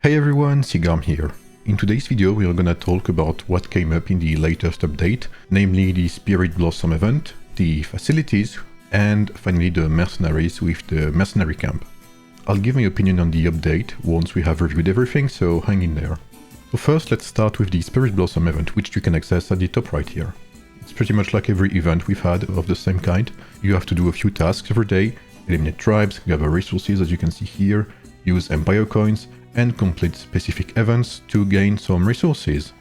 Hey everyone, sigarme here. In today's video we are gonna talk about what came up in the latest update, namely the Spirit Blossom event, the facilities, and finally the mercenaries with the Mercenary Camp. I'll give my opinion on the update once we have reviewed everything, so hang in there. So first let's start with the Spirit Blossom event, which you can access at the top right here. It's pretty much like every event we've had of the same kind. You have to do a few tasks every day, eliminate tribes, gather resources as you can see here, use empire coins, and complete specific events to gain some resources.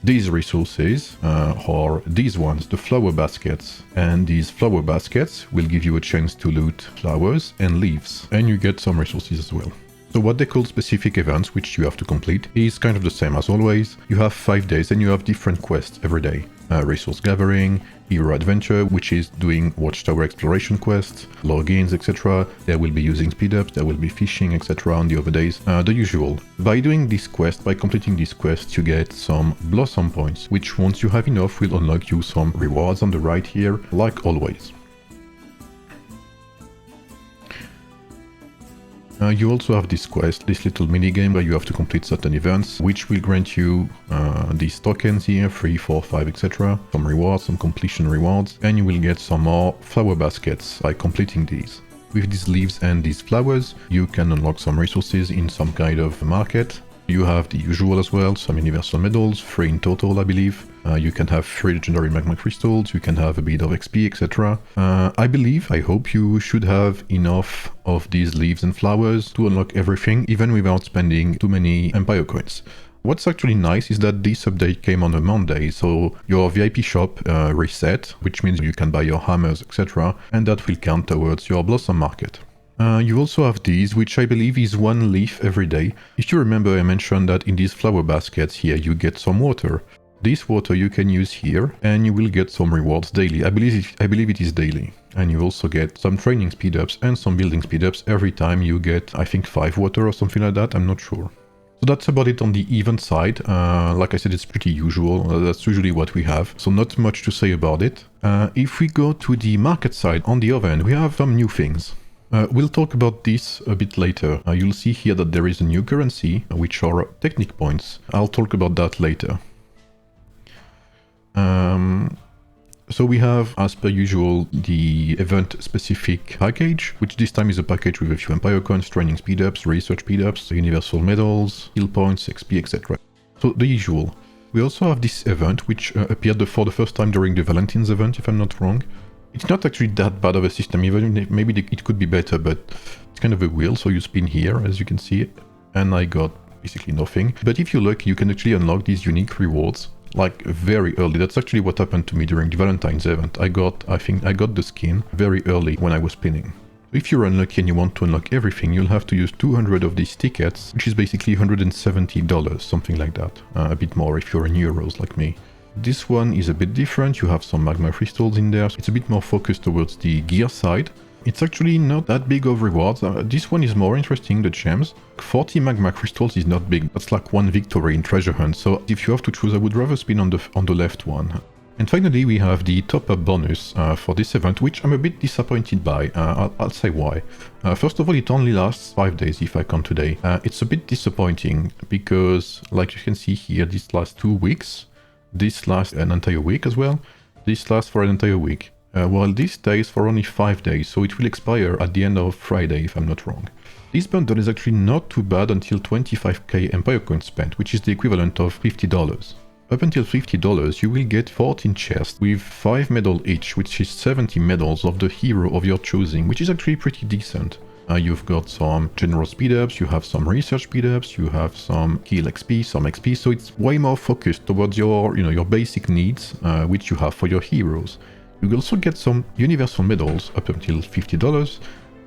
These resources are these ones, the flower baskets. And these flower baskets will give you a chance to loot flowers and leaves, and you get some resources as well. So what they call specific events, which you have to complete, is kind of the same as always. You have 5 days and you have different quests every day. Resource gathering, hero adventure, which is doing watchtower exploration quests, logins, etc. There will be using speed-ups, there will be fishing, etc. on the other days, the usual. By doing this quest, by completing this quest, you get some blossom points, which once you have enough will unlock you some rewards on the right here, like always. You also have this quest, this little minigame where you have to complete certain events, which will grant you these tokens here, 3, 4, 5, etc. Some rewards, some completion rewards, and you will get some more flower baskets by completing these. With these leaves and these flowers, you can unlock some resources in some kind of market. You have the usual as well, some universal medals, 3 in total I believe. You can have 3 legendary magma crystals, you can have a bit of XP, etc. I hope you should have enough of these leaves and flowers to unlock everything, even without spending too many empire coins. What's actually nice is that this update came on a Monday, so your VIP shop reset, which means you can buy your hammers, etc. and that will count towards your blossom market. You also have these, which I believe is 1 leaf every day. If you remember, I mentioned that in these flower baskets here you get some water. This water you can use here and you will get some rewards daily. I believe it is daily. And you also get some training speed-ups and some building speed-ups every time you get, I think, 5 water or something like that, I'm not sure. So that's about it on the event side. Like I said, it's pretty usual. That's usually what we have. So not much to say about it. If we go to the market side, on the other end, we have some new things. We'll talk about this a bit later. You'll see here that there is a new currency, which are technic points. I'll talk about that later. So we have, as per usual, the event-specific package, which this time is a package with a few empire coins, training speed-ups, research speed-ups, universal medals, skill points, XP, etc. So the usual. We also have this event, which appeared for the first time during the Valentine's event, if I'm not wrong. It's not actually that bad of a system, even if maybe it could be better, but it's kind of a wheel, so you spin here, as you can see, and I got basically nothing. But if you're lucky, you can actually unlock these unique rewards, like very early. That's actually what happened to me during the Valentine's event. I think I got the skin very early when I was spinning. If you're unlucky and you want to unlock everything, you'll have to use 200 of these tickets, which is basically $170, something like that. A bit more if you're in euros like me. This one is a bit different. You have some magma crystals in there. So it's a bit more focused towards the gear side. It's actually not that big of rewards. This one is more interesting, the gems. 40 magma crystals is not big. That's like 1 victory in treasure hunt. So if you have to choose, I would rather spin on the left one. And finally, we have the top-up bonus for this event, which I'm a bit disappointed by. I'll say why. First of all, it only lasts 5 days if I count today. It's a bit disappointing because, like you can see here, this lasts 2 weeks. This lasts an entire week as well. This lasts for an entire week. While this stays for only 5 days, so it will expire at the end of Friday, if I'm not wrong. This bundle is actually not too bad until 25k empire coins spent, which is the equivalent of $50. Up until $50, you will get 14 chests with 5 medals each, which is 70 medals of the hero of your choosing, which is actually pretty decent. You've got some general speed-ups, you have some research speed-ups, you have some kill XP, some XP, so it's way more focused towards your, your basic needs, which you have for your heroes. You will also get some universal medals up until $50.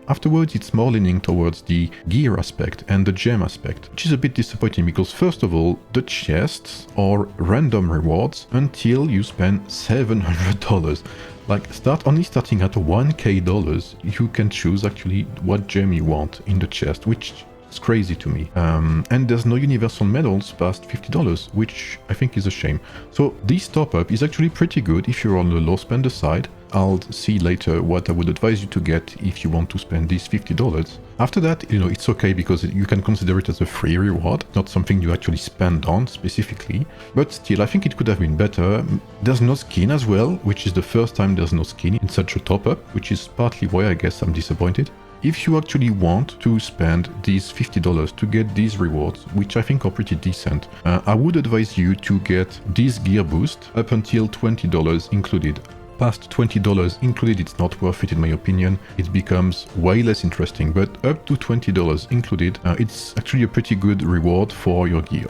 Afterwards, it's more leaning towards the gear aspect and the gem aspect, which is a bit disappointing because first of all, the chests are random rewards until you spend $700. Like only starting at $1k, you can choose actually what gem you want in the chest, which is crazy to me. And there's no universal medals past $50, which I think is a shame. So this top-up is actually pretty good if you're on the low spender side. I'll see later what I would advise you to get if you want to spend these $50. After that, it's okay because you can consider it as a free reward, not something you actually spend on specifically. But still, I think it could have been better. There's no skin as well, which is the first time there's no skin in such a top-up, which is partly why I guess I'm disappointed. If you actually want to spend these $50 to get these rewards, which I think are pretty decent, I would advise you to get this gear boost up until $20 included. Past $20 included, it's not worth it in my opinion. It becomes way less interesting, but up to $20 included, it's actually a pretty good reward for your gear.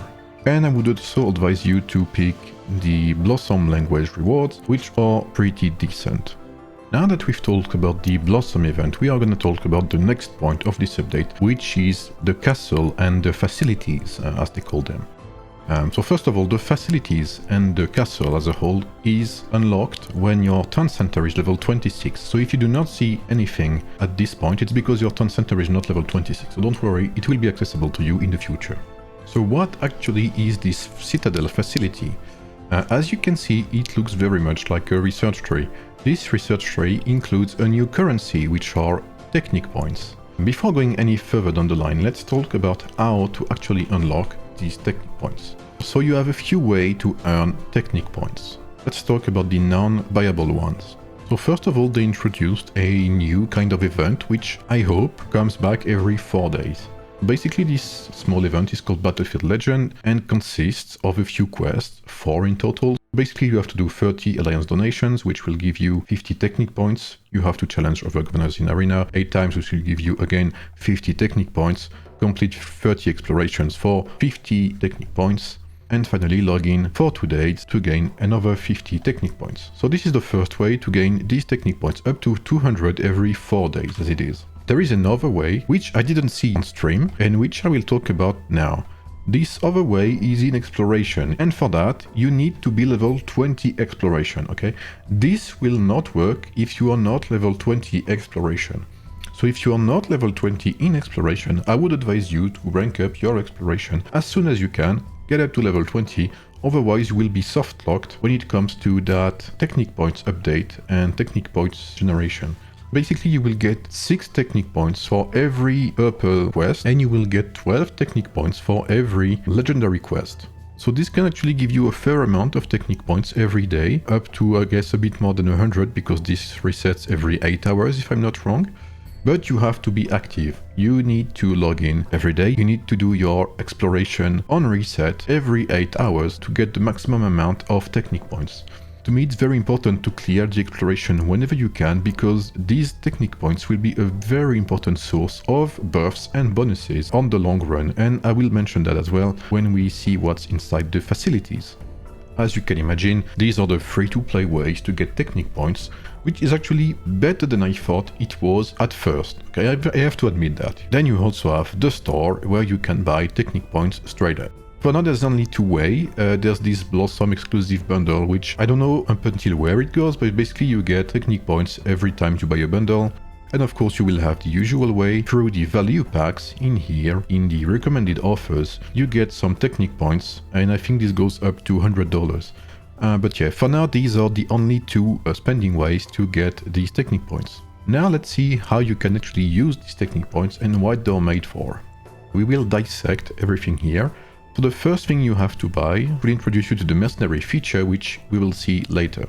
And I would also advise you to pick the Blossom language rewards, which are pretty decent. Now that we've talked about the Blossom event, we are going to talk about the next point of this update, which is the castle and the facilities, as they call them. So first of all, the facilities and the castle as a whole is unlocked when your town center is level 26. So if you do not see anything at this point, it's because your town center is not level 26. So don't worry, it will be accessible to you in the future. So what actually is this Citadel facility? As you can see, it looks very much like a research tree. This research tree includes a new currency, which are technic points. Before going any further down the line, let's talk about how to actually unlock these technic points. So you have a few ways to earn technic points. Let's talk about the non-buyable ones. So first of all, they introduced a new kind of event, which I hope comes back every 4 days. Basically, this small event is called Battlefield Legend and consists of a few quests, 4 in total. Basically, you have to do 30 Alliance donations, which will give you 50 technic points. You have to challenge other governors in Arena 8 times, which will give you again 50 technic points. Complete 30 explorations for 50 technic points. And finally, log in for 2 days to gain another 50 technic points. So this is the first way to gain these technic points, up to 200 every 4 days as it is. There is another way, which I didn't see on stream, and which I will talk about now. This other way is in exploration, and for that, you need to be level 20 exploration, okay? This will not work if you are not level 20 exploration. So if you are not level 20 in exploration, I would advise you to rank up your exploration as soon as you can, get up to level 20, otherwise you will be soft locked when it comes to that technic points update and technic points generation. Basically, you will get 6 technic points for every purple quest, and you will get 12 technic points for every legendary quest. So this can actually give you a fair amount of technic points every day, up to I guess a bit more than 100, because this resets every 8 hours if I'm not wrong. But you have to be active. You need to log in every day. You need to do your exploration on reset every 8 hours to get the maximum amount of technic points. To me, it's very important to clear the exploration whenever you can, because these technic points will be a very important source of buffs and bonuses on the long run, and I will mention that as well when we see what's inside the facilities. As you can imagine, these are the free-to-play ways to get technic points, which is actually better than I thought it was at first. Okay, I have to admit that. Then you also have the store, where you can buy technic points straight up. For now, there's only 2 ways. There's this Blossom exclusive bundle, which I don't know up until where it goes, but basically you get technic points every time you buy a bundle. And of course, you will have the usual way through the value packs in here, in the recommended offers. You get some technic points, and I think this goes up to $100. But yeah, for now, these are the only 2 spending ways to get these technic points. Now let's see how you can actually use these technic points and what they're made for. We will dissect everything here. So the first thing you have to buy will introduce you to the mercenary feature, which we will see later.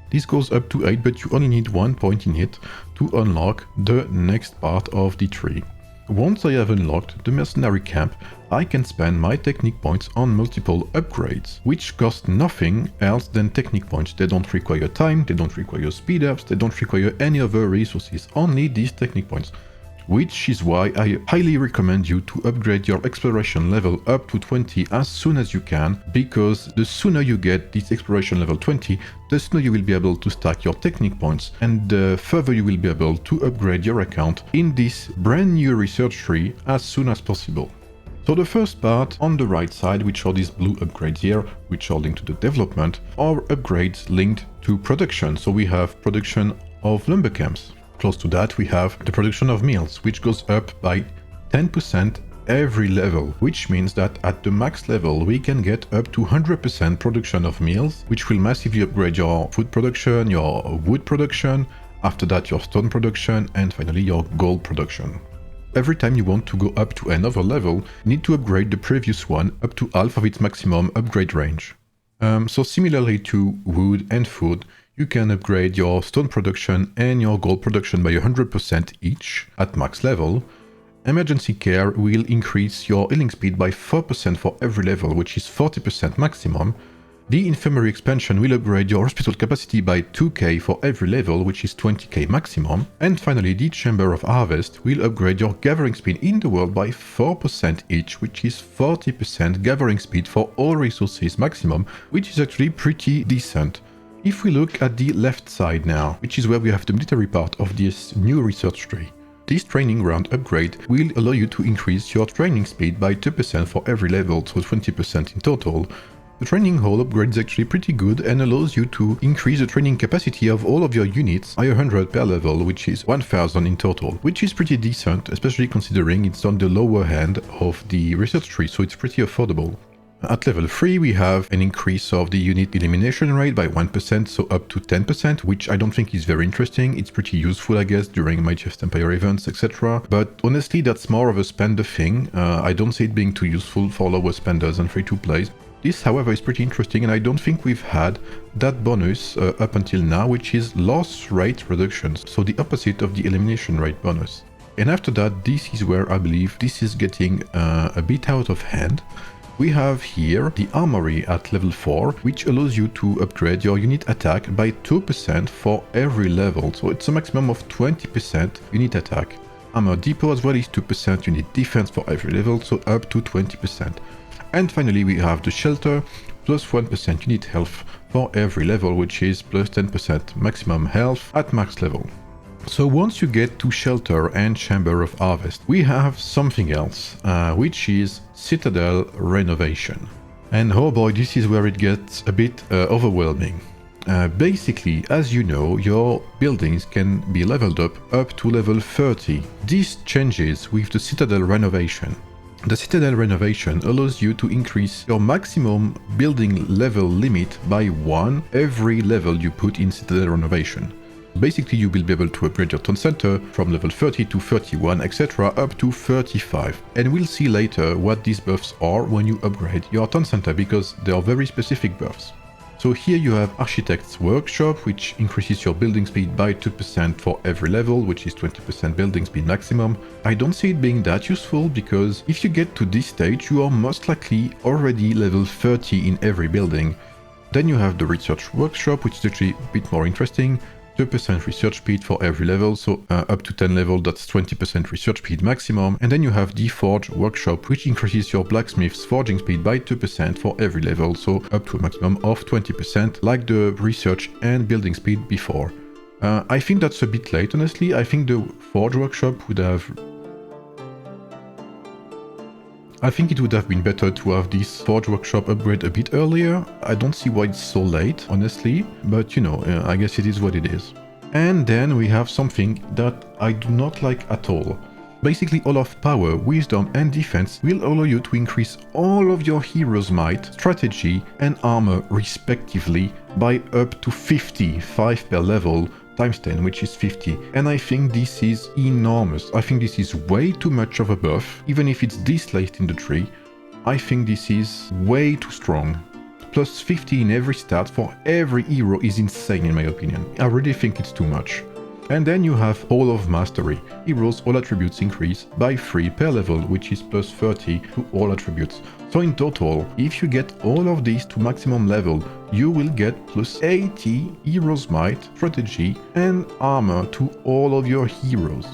This goes up to 8, but you only need 1 point in it to unlock the next part of the tree. Once I have unlocked the Mercenary Camp, I can spend my technic points on multiple upgrades, which cost nothing else than technic points. They don't require time, they don't require speed ups, they don't require any other resources, only these technic points. Which is why I highly recommend you to upgrade your exploration level up to 20 as soon as you can, because the sooner you get this exploration level 20, the sooner you will be able to stack your technic points, and the further you will be able to upgrade your account in this brand new research tree as soon as possible. So the first part on the right side, which are these blue upgrades here, which are linked to the development, are upgrades linked to production. So we have production of lumber camps. Close to that, we have the production of meals, which goes up by 10% every level, which means that at the max level we can get up to 100% production of meals, which will massively upgrade your food production, your wood production, after that your stone production, and finally your gold production. Every time you want to go up to another level, you need to upgrade the previous one up to half of its maximum upgrade range. So similarly to wood and food, you can upgrade your stone production and your gold production by 100% each at max level. Emergency care will increase your healing speed by 4% for every level, which is 40% maximum. The infirmary expansion will upgrade your hospital capacity by 2k for every level, which is 20k maximum. And finally, the chamber of harvest will upgrade your gathering speed in the world by 4% each, which is 40% gathering speed for all resources maximum, which is actually pretty decent. If we look at the left side now, which is where we have the military part of this new research tree, this training ground upgrade will allow you to increase your training speed by 2% for every level, so 20% in total. The training hall upgrade is actually pretty good and allows you to increase the training capacity of all of your units by 100 per level, which is 1000 in total, which is pretty decent, especially considering it's on the lower hand of the research tree, so it's pretty affordable. At level 3 we have an increase of the unit elimination rate by 1%, so up to 10%, which I don't think is very interesting. It's pretty useful, I guess, during Mighty Empire events, etc. But honestly, that's more of a spender thing. I don't see it being too useful for lower spenders and free-to-plays. This, however, is pretty interesting, and I don't think we've had that bonus up until now, which is loss rate reductions, so the opposite of the elimination rate bonus. And after that, this is where I believe this is getting a bit out of hand. We have here the armory at level 4, which allows you to upgrade your unit attack by 2% for every level, so it's a maximum of 20% unit attack. Armor depot as well is 2% unit defense for every level, so up to 20%. And finally we have the shelter, plus 1% unit health for every level, which is plus 10% maximum health at max level. So once you get to shelter and chamber of harvest, we have something else, which is citadel renovation. And oh boy, this is where it gets a bit overwhelming. Basically, as you know, your buildings can be leveled up to level 30. This changes with the citadel renovation. The citadel renovation allows you to increase your maximum building level limit by 1 every level you put in citadel renovation. Basically, you will be able to upgrade your town center from level 30 to 31, etc. up to 35. And we'll see later what these buffs are when you upgrade your town center, because they are very specific buffs. So here you have Architect's Workshop, which increases your building speed by 2% for every level, which is 20% building speed maximum. I don't see it being that useful, because if you get to this stage, you are most likely already level 30 in every building. Then you have the Research Workshop, which is actually a bit more interesting. 2% research speed for every level, so up to 10 level, that's 20% research speed maximum. And then you have the Forge Workshop, which increases your blacksmith's forging speed by 2% for every level, so up to a maximum of 20%, like the research and building speed before. I think that's a bit late, honestly. I think the Forge Workshop would have... I think it would have been better to have this Forge Workshop upgrade a bit earlier. I don't see why it's so late, honestly, but you know, I guess it is what it is. And then we have something that I do not like at all. Basically, all of power, wisdom and defense will allow you to increase all of your hero's might, strategy and armor respectively by up to 5 per level, times 10, which is 50. And I think this is enormous. I think this is way too much of a buff, even if it's this late in the tree. I think this is way too strong. Plus 50 in every stat for every hero is insane in my opinion. I really think it's too much. And then you have Hall of Mastery. Heroes all attributes increase by 3 per level, which is plus 30 to all attributes. So in total, if you get all of these to maximum level, you will get plus 80 heroes might, strategy and armor to all of your heroes.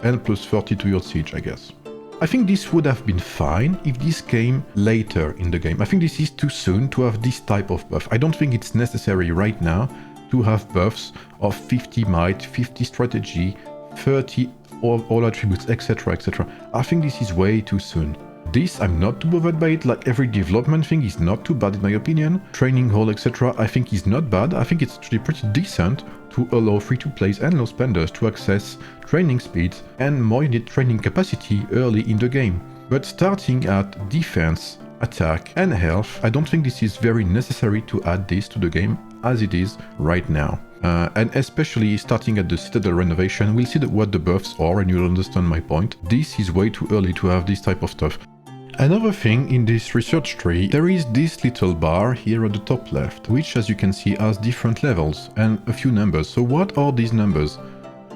And plus 30 to your siege, I guess. I think this would have been fine if this came later in the game. I think this is too soon to have this type of buff. I don't think it's necessary right now to have buffs of 50 might, 50 strategy, 30 all attributes, etc, etc. I think this is way too soon. This, I'm not too bothered by it, like every development thing is not too bad in my opinion. Training hall, etc, I think is not bad. I think it's actually pretty decent to allow free-to-plays and low spenders to access training speeds and more unit training capacity early in the game. But starting at defense, attack and health, I don't think this is very necessary to add this to the game as it is right now. And especially starting at the Citadel renovation, we'll see what the buffs are and you'll understand my point. This is way too early to have this type of stuff. Another thing in this research tree, there is this little bar here at the top left, which as you can see has different levels and a few numbers. So what are these numbers?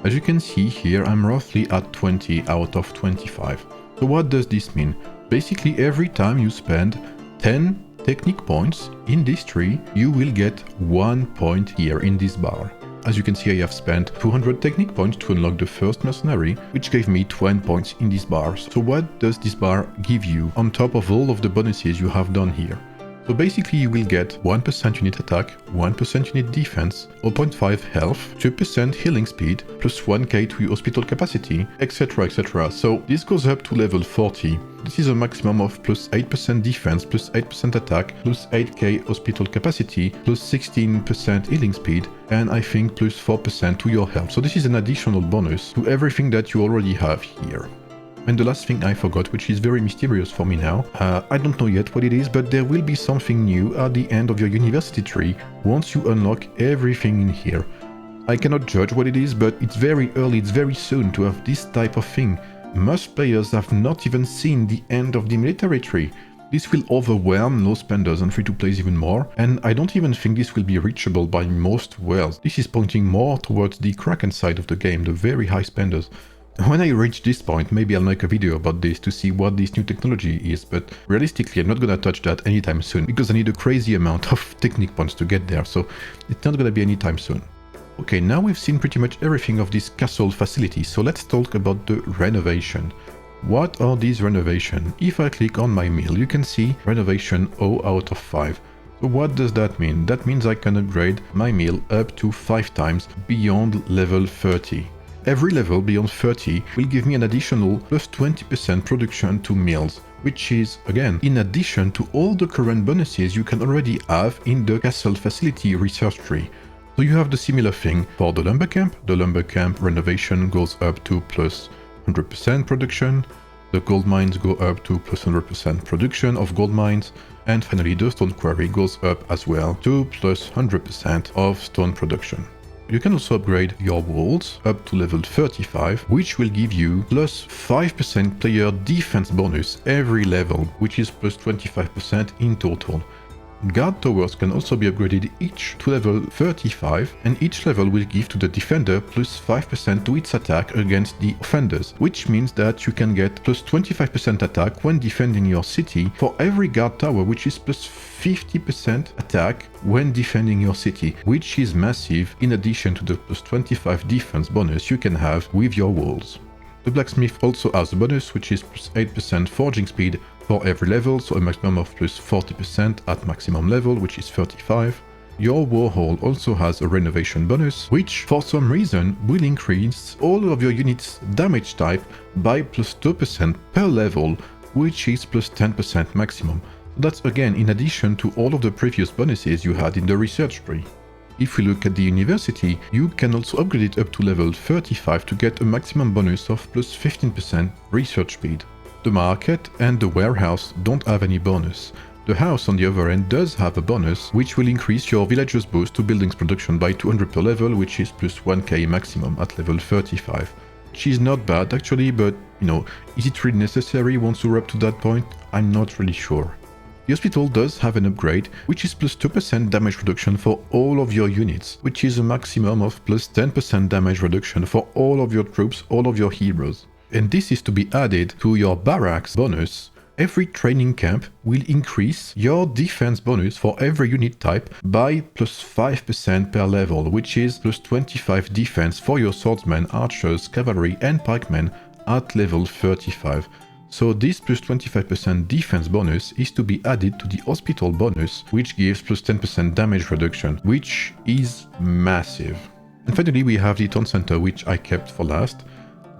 As you can see here, I'm roughly at 20 out of 25. So what does this mean? Basically every time you spend 10 technique points in this tree, you will get 1 point here in this bar. As you can see, I have spent 200 technique points to unlock the first mercenary, which gave me 20 points in this bar. So what does this bar give you on top of all of the bonuses you have done here? So basically you will get 1% unit attack, 1% unit defense, 0.5 health, 2% healing speed, plus 1k to your hospital capacity, etc, etc. So this goes up to level 40. This is a maximum of plus 8% defense, plus 8% attack, plus 8k hospital capacity, plus 16% healing speed, and I think plus 4% to your health. So this is an additional bonus to everything that you already have here. And the last thing I forgot, which is very mysterious for me now, I don't know yet what it is, but there will be something new at the end of your university tree once you unlock everything in here. I cannot judge what it is, but it's very early, it's very soon to have this type of thing. Most players have not even seen the end of the military tree. This will overwhelm low spenders and free-to-plays even more, and I don't even think this will be reachable by most whales. This is pointing more towards the Kraken side of the game, the very high spenders. When I reach this point, maybe I'll make a video about this to see what this new technology is, but realistically I'm not gonna touch that anytime soon, because I need a crazy amount of technique points to get there, so it's not gonna be anytime soon. Okay, now we've seen pretty much everything of this castle facility, so let's talk about the renovation. What are these renovations? If I click on my meal, you can see renovation 0 out of 5. So what does that mean? That means I can upgrade my meal up to 5 times beyond level 30. Every level beyond 30 will give me an additional plus 20% production to meals, which is, again, in addition to all the current bonuses you can already have in the castle facility research tree. So you have the similar thing for the lumber camp. The lumber camp renovation goes up to plus 100% production. The gold mines go up to plus 100% production of gold mines. And finally the stone quarry goes up as well to plus 100% of stone production. You can also upgrade your walls up to level 35, which will give you plus 5% player defense bonus every level, which is plus 25% in total. Guard towers can also be upgraded each to level 35, and each level will give to the defender plus 5% to its attack against the offenders, which means that you can get plus 25% attack when defending your city for every guard tower, which is plus 50% attack when defending your city, which is massive in addition to the plus 25 defense bonus you can have with your walls. The blacksmith also has a bonus, which is plus 8% forging speed for every level, so a maximum of plus 40% at maximum level, which is 35. Your warhol also has a renovation bonus, which for some reason will increase all of your units' damage type by plus 2% per level, which is plus 10% maximum. That's again in addition to all of the previous bonuses you had in the research tree. If we look at the university, you can also upgrade it up to level 35 to get a maximum bonus of plus 15% research speed. The market and the warehouse don't have any bonus. The house on the other end does have a bonus, which will increase your villager's boost to buildings production by 200 per level, which is plus 1k maximum at level 35. Which is not bad actually, but you know, is it really necessary once you're up to that point? I'm not really sure. The hospital does have an upgrade, which is plus 2% damage reduction for all of your units, which is a maximum of plus 10% damage reduction for all of your troops, all of your heroes. And this is to be added to your barracks bonus. Every training camp will increase your defense bonus for every unit type by plus 5% per level, which is plus 25 defense for your swordsmen, archers, cavalry and pikemen at level 35. So this plus 25% defense bonus is to be added to the hospital bonus, which gives plus 10% damage reduction, which is massive. And finally we have the town center, which I kept for last.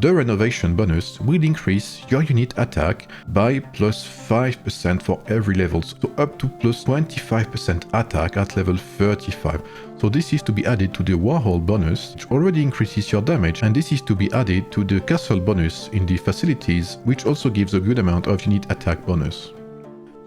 The Renovation bonus will increase your unit attack by plus 5% for every level, so up to plus 25% attack at level 35. So this is to be added to the Warhol bonus, which already increases your damage, and this is to be added to the Castle bonus in the facilities, which also gives a good amount of unit attack bonus.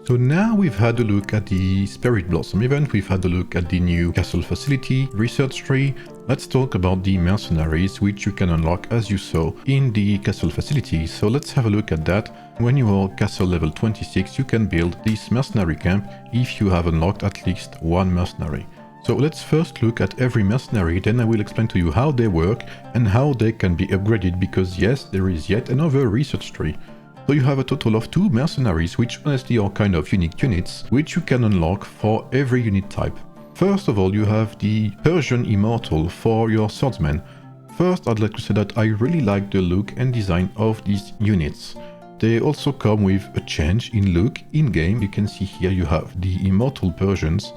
So now we've had a look at the Spirit Blossom event, we've had a look at the new castle facility, research tree. Let's talk about the mercenaries, which you can unlock as you saw in the castle facility. So let's have a look at that. When you are castle level 26, you can build this mercenary camp if you have unlocked at least one mercenary. So let's first look at every mercenary, then I will explain to you how they work and how they can be upgraded, because yes, there is yet another research tree. So you have a total of 2 mercenaries, which honestly are kind of unique units, which you can unlock for every unit type. First of all, you have the Persian Immortal for your swordsman. First, I'd like to say that I really like the look and design of these units. They also come with a change in look in-game. You can see here you have the Immortal Persians.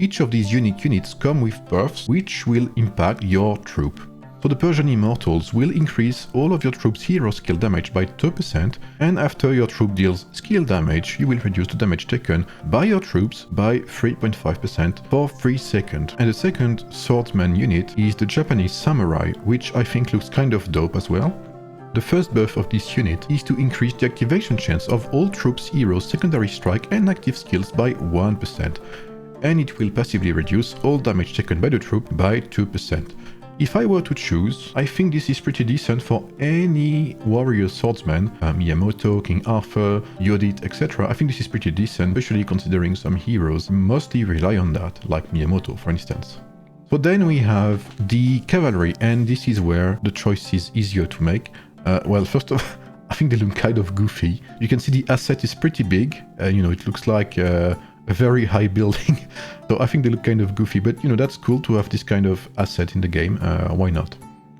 Each of these unique units come with buffs which will impact your troop. So the Persian Immortals will increase all of your troops' hero skill damage by 2%, and after your troop deals skill damage, you will reduce the damage taken by your troops by 3.5% for 3 seconds. And the second swordsman unit is the Japanese Samurai, which I think looks kind of dope as well. The first buff of this unit is to increase the activation chance of all troops' heroes' secondary strike and active skills by 1%, and it will passively reduce all damage taken by the troop by 2%. If I were to choose, I think this is pretty decent for any warrior swordsman, Miyamoto, King Arthur, Yodit, etc. I think this is pretty decent, especially considering some heroes mostly rely on that, like Miyamoto for instance. So then we have the cavalry, and this is where the choice is easier to make. Well, first of all, I think they look kind of goofy. You can see the asset is pretty big, it looks like a very high building. So I think they look kind of goofy, but that's cool to have this kind of asset in the game. Why not?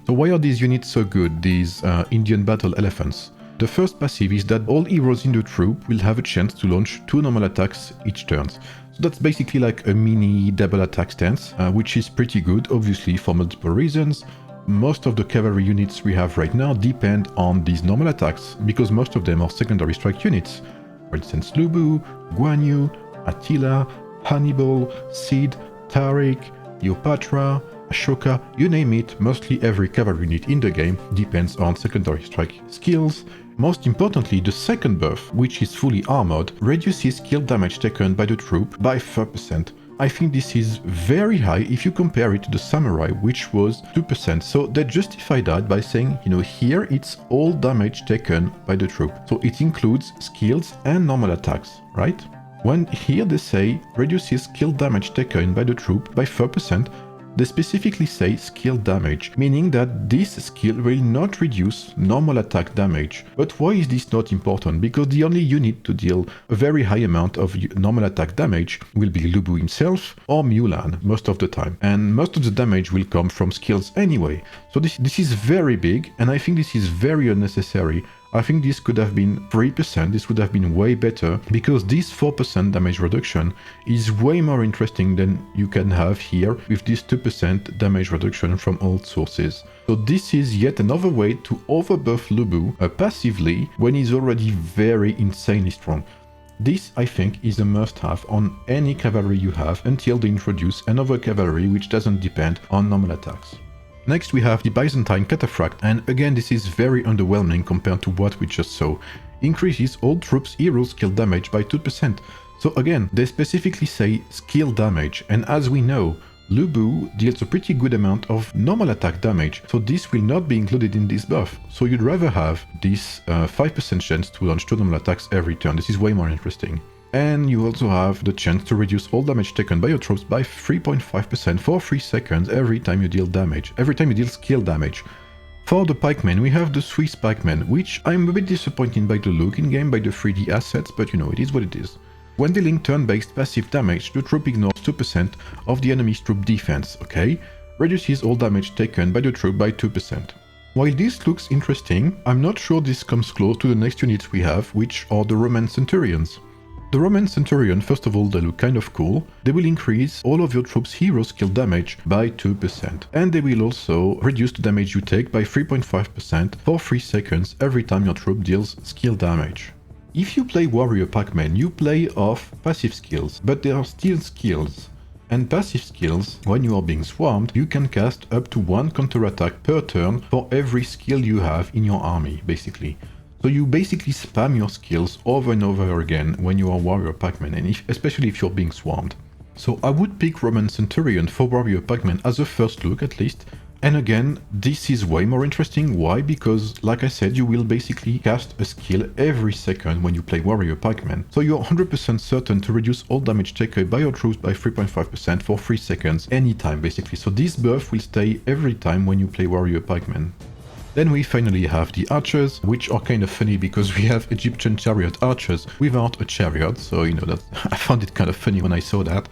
So why are these units so good, these Indian battle elephants? The first passive is that all heroes in the troop will have a chance to launch 2 normal attacks each turn. So that's basically like a mini double attack stance, which is pretty good, obviously for multiple reasons. Most of the cavalry units we have right now depend on these normal attacks, because most of them are secondary strike units. For instance, Lubu, Guan Yu, Attila, Hannibal, Sid, Tariq, Cleopatra, Ashoka, you name it, mostly every cavalry unit in the game depends on secondary strike skills. Most importantly, the second buff, which is fully armored, reduces skill damage taken by the troop by 4%. I think this is very high if you compare it to the Samurai, which was 2%. So they justify that by saying, here it's all damage taken by the troop. So it includes skills and normal attacks, right? When here they say reduces skill damage taken by the troop by 4%, they specifically say skill damage, meaning that this skill will not reduce normal attack damage. But why is this not important? Because the only unit to deal a very high amount of normal attack damage will be Lubu himself or Mulan most of the time. And most of the damage will come from skills anyway. So this is very big, and I think this is very unnecessary. I think this could have been 3%, this would have been way better, because this 4% damage reduction is way more interesting than you can have here with this 2% damage reduction from all sources. So this is yet another way to overbuff Lubu passively when he's already very insanely strong. This, I think, is a must-have on any cavalry you have until they introduce another cavalry which doesn't depend on normal attacks. Next we have the Byzantine Cataphract, and again this is very underwhelming compared to what we just saw. Increases all troops' hero skill damage by 2%. So again, they specifically say skill damage, and as we know, Lubu deals a pretty good amount of normal attack damage, so this will not be included in this buff. So you'd rather have this 5% chance to launch 2 normal attacks every turn. This is way more interesting. And you also have the chance to reduce all damage taken by your troops by 3.5% for 3 seconds every time you deal damage, every time you deal skill damage. For the pikemen, we have the Swiss pikemen, which I'm a bit disappointed by the look in-game, by the 3D assets, but it is what it is. When dealing turn-based passive damage, the troop ignores 2% of the enemy's troop defense, okay? Reduces all damage taken by the troop by 2%. While this looks interesting, I'm not sure this comes close to the next units we have, which are the Roman Centurions. The Roman Centurion, first of all, they look kind of cool. They will increase all of your troops' hero skill damage by 2%. And they will also reduce the damage you take by 3.5% for 3 seconds every time your troop deals skill damage. If you play Warrior Pac-Man, you play off passive skills, but they are still skills. And passive skills, when you are being swarmed, you can cast up to 1 counterattack per turn for every skill you have in your army, basically. So you basically spam your skills over and over again when you are Warrior Pac-Man, and especially if you're being swarmed. So I would pick Roman Centurion for Warrior Pac-Man as a first look at least. And again, this is way more interesting. Why? Because, like I said, you will basically cast a skill every second when you play Warrior Pac-Man. So you're 100% certain to reduce all damage taken by your troops by 3.5% for 3 seconds anytime, basically. So this buff will stay every time when you play Warrior Pac-Man. Then we finally have the archers, which are kind of funny because we have Egyptian chariot archers without a chariot. So, you know, that I found it kind of funny when I saw that.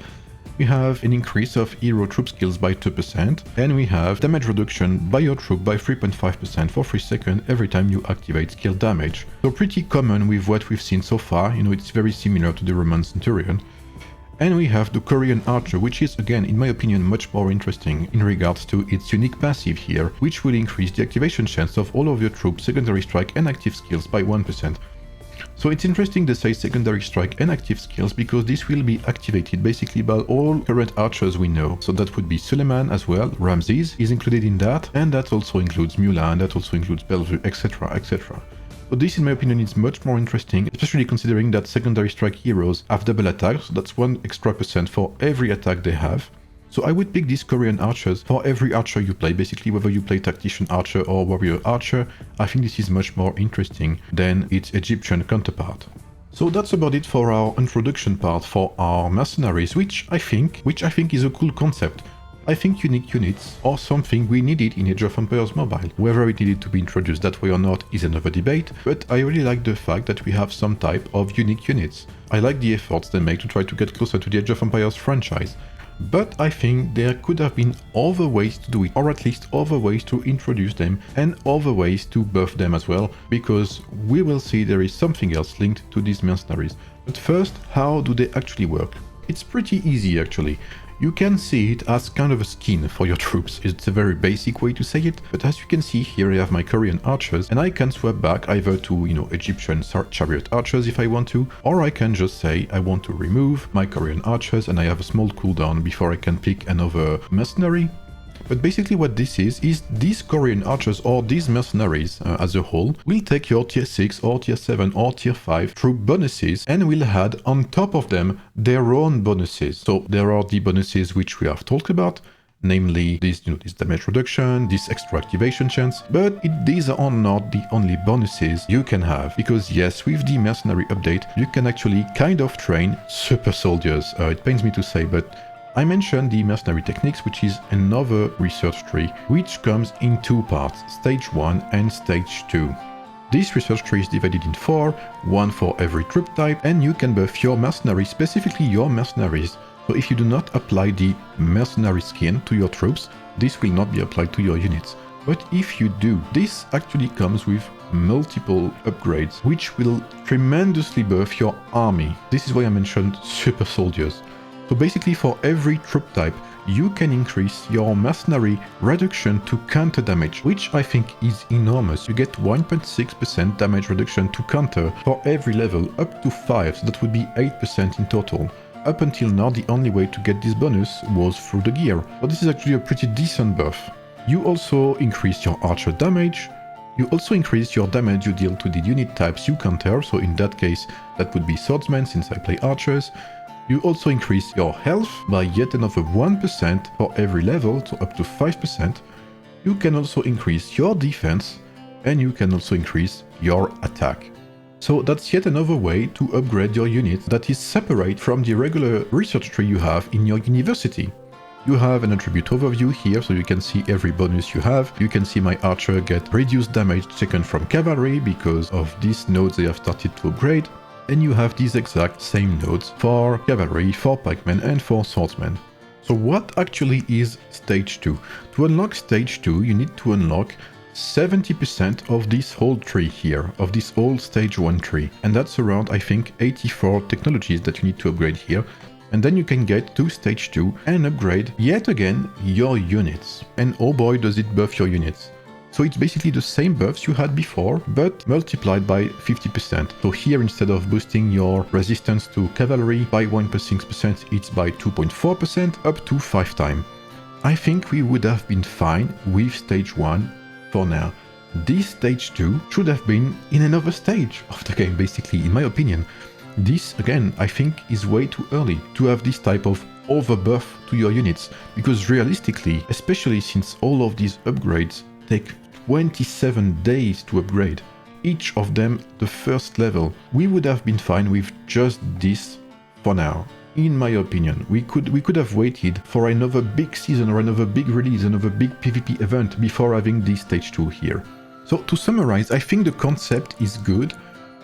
We have an increase of hero troop skills by 2%, and we have damage reduction by your troop by 3.5% for 3 seconds every time you activate skill damage. So pretty common with what we've seen so far, you know, it's very similar to the Roman Centurion. And we have the Korean Archer, which is again, in my opinion, much more interesting in regards to its unique passive here, which will increase the activation chance of all of your troops' secondary strike and active skills by 1%. So it's interesting to say secondary strike and active skills because this will be activated basically by all current archers we know. So that would be Suleiman as well, Ramses is included in that, and that also includes Mulan, that also includes Bellevue, etc, etc. So this, in my opinion, is much more interesting, especially considering that secondary strike heroes have double attacks, so that's 1 extra % for every attack they have. So I would pick these Korean archers for every archer you play, basically whether you play tactician archer or warrior archer. I think this is much more interesting than its Egyptian counterpart. So that's about it for our introduction part for our mercenaries, which I think is a cool concept. I think unique units are something we needed in Age of Empires Mobile. Whether it needed to be introduced that way or not is another debate, but I really like the fact that we have some type of unique units. I like the efforts they make to try to get closer to the Age of Empires franchise. But I think there could have been other ways to do it, or at least other ways to introduce them and other ways to buff them as well, because we will see there is something else linked to these mercenaries. But first, how do they actually work? It's pretty easy actually. You can see it as kind of a skin for your troops. It's a very basic way to say it, but as you can see here I have my Korean archers and I can swap back either to, you know, Egyptian chariot archers if I want to, or I can just say I want to remove my Korean archers and I have a small cooldown before I can pick another mercenary. But basically what this is these Korean archers or these mercenaries as a whole will take your tier 6 or tier 7 or tier 5 troop bonuses and will add on top of them their own bonuses. So there are the bonuses which we have talked about, namely this, you know, this damage reduction, this extra activation chance, but these are not the only bonuses you can have, because yes, with the mercenary update you can actually kind of train super soldiers. It pains me to say, but I mentioned the mercenary techniques, which is another research tree, which comes in 2 parts, stage 1 and stage 2. This research tree is divided in 4, 1 for every troop type, and you can buff your mercenaries, specifically your mercenaries. So if you do not apply the mercenary skin to your troops, this will not be applied to your units. But if you do, this actually comes with multiple upgrades, which will tremendously buff your army. This is why I mentioned super soldiers. So basically for every troop type, you can increase your mercenary reduction to counter damage, which I think is enormous. You get 1.6% damage reduction to counter for every level up to 5, so that would be 8% in total. Up until now, the only way to get this bonus was through the gear, so this is actually a pretty decent buff. You also increase your archer damage. You also increase your damage you deal to the unit types you counter, so in that case, that would be swordsmen since I play archers. You also increase your health by yet another 1% for every level, so up to 5%. You can also increase your defense, and you can also increase your attack. So that's yet another way to upgrade your unit that is separate from the regular research tree you have in your university. You have an attribute overview here, so you can see every bonus you have. You can see my archer get reduced damage taken from cavalry because of these nodes they have started to upgrade. And you have these exact same nodes for cavalry, for pikemen and for swordsmen. So what actually is stage 2? To unlock stage 2 you need to unlock 70% of this whole tree here, of this whole stage 1 tree. And that's around, I think, 84 technologies that you need to upgrade here. And then you can get to stage 2 and upgrade, yet again, your units. And oh boy, does it buff your units. So it's basically the same buffs you had before, but multiplied by 50%. So here, instead of boosting your resistance to cavalry by 1.6%, it's by 2.4%, up to 5 times. I think we would have been fine with stage 1 for now. This stage 2 should have been in another stage of the game, basically, in my opinion. This, again, I think is way too early to have this type of overbuff to your units, because realistically, especially since all of these upgrades take 27 days to upgrade, each of them the first level, we would have been fine with just this for now. In my opinion, we could have waited for another big season or another big release, another big PvP event before having this stage 2 here. So to summarize, I think the concept is good,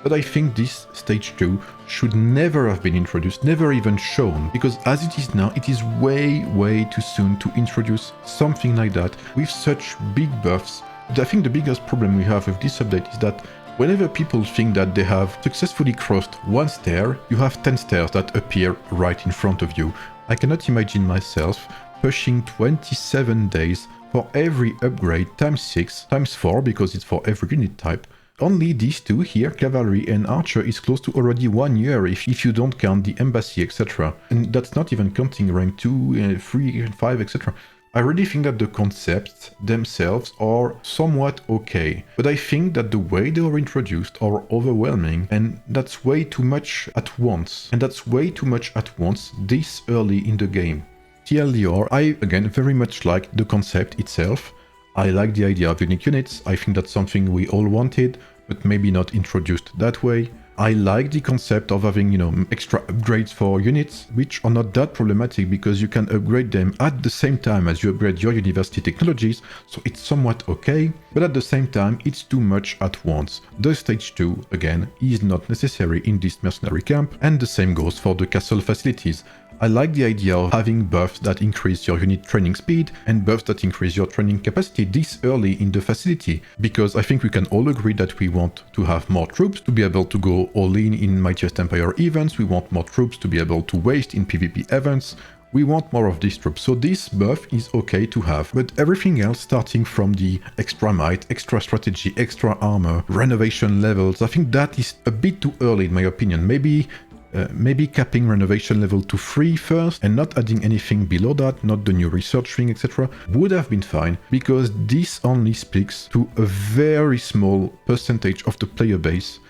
but I think this stage 2 should never have been introduced, never even shown, because as it is now, it is way too soon to introduce something like that with such big buffs. I think the biggest problem we have with this update is that whenever people think that they have successfully crossed one stair, you have 10 stairs that appear right in front of you. I cannot imagine myself pushing 27 days for every upgrade times 6, times 4, because it's for every unit type. Only these two here, cavalry and archer, is close to already 1 year if you don't count the embassy, etc. And that's not even counting rank 2, 3, and 5, etc. I really think that the concepts themselves are somewhat okay, but I think that the way they are introduced are overwhelming, and that's way too much at once. And that's way too much at once this early in the game. TLDR, I again very much like the concept itself. I like the idea of unique units. I think that's something we all wanted, but maybe not introduced that way. I like the concept of having, extra upgrades for units, which are not that problematic because you can upgrade them at the same time as you upgrade your university technologies, so it's somewhat okay, but at the same time, it's too much at once. The stage 2, again, is not necessary in this mercenary camp, and the same goes for the castle facilities. I like the idea of having buffs that increase your unit training speed and buffs that increase your training capacity this early in the facility, because I think we can all agree that we want to have more troops to be able to go all in Mightiest Empire events, we want more troops to be able to waste in PvP events, we want more of these troops, so this buff is okay to have, but everything else starting from the extra might, extra strategy, extra armor, renovation levels, I think that is a bit too early in my opinion. Maybe capping renovation level to 3 first and not adding anything below that, not the new research thing, etc. would have been fine, because this only speaks to a very small percentage of the player base.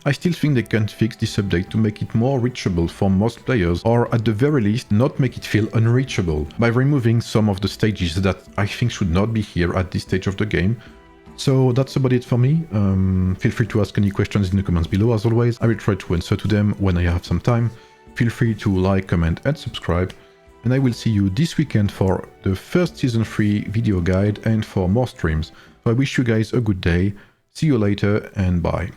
I still think they can fix this update to make it more reachable for most players, or at the very least not make it feel unreachable, by removing some of the stages that I think should not be here at this stage of the game. So that's about it for me. Feel free to ask any questions in the comments below as always. I will try to answer to them when I have some time. Feel free to like, comment and subscribe. And I will see you this weekend for the first season 3 video guide and for more streams. So I wish you guys a good day. See you later and bye.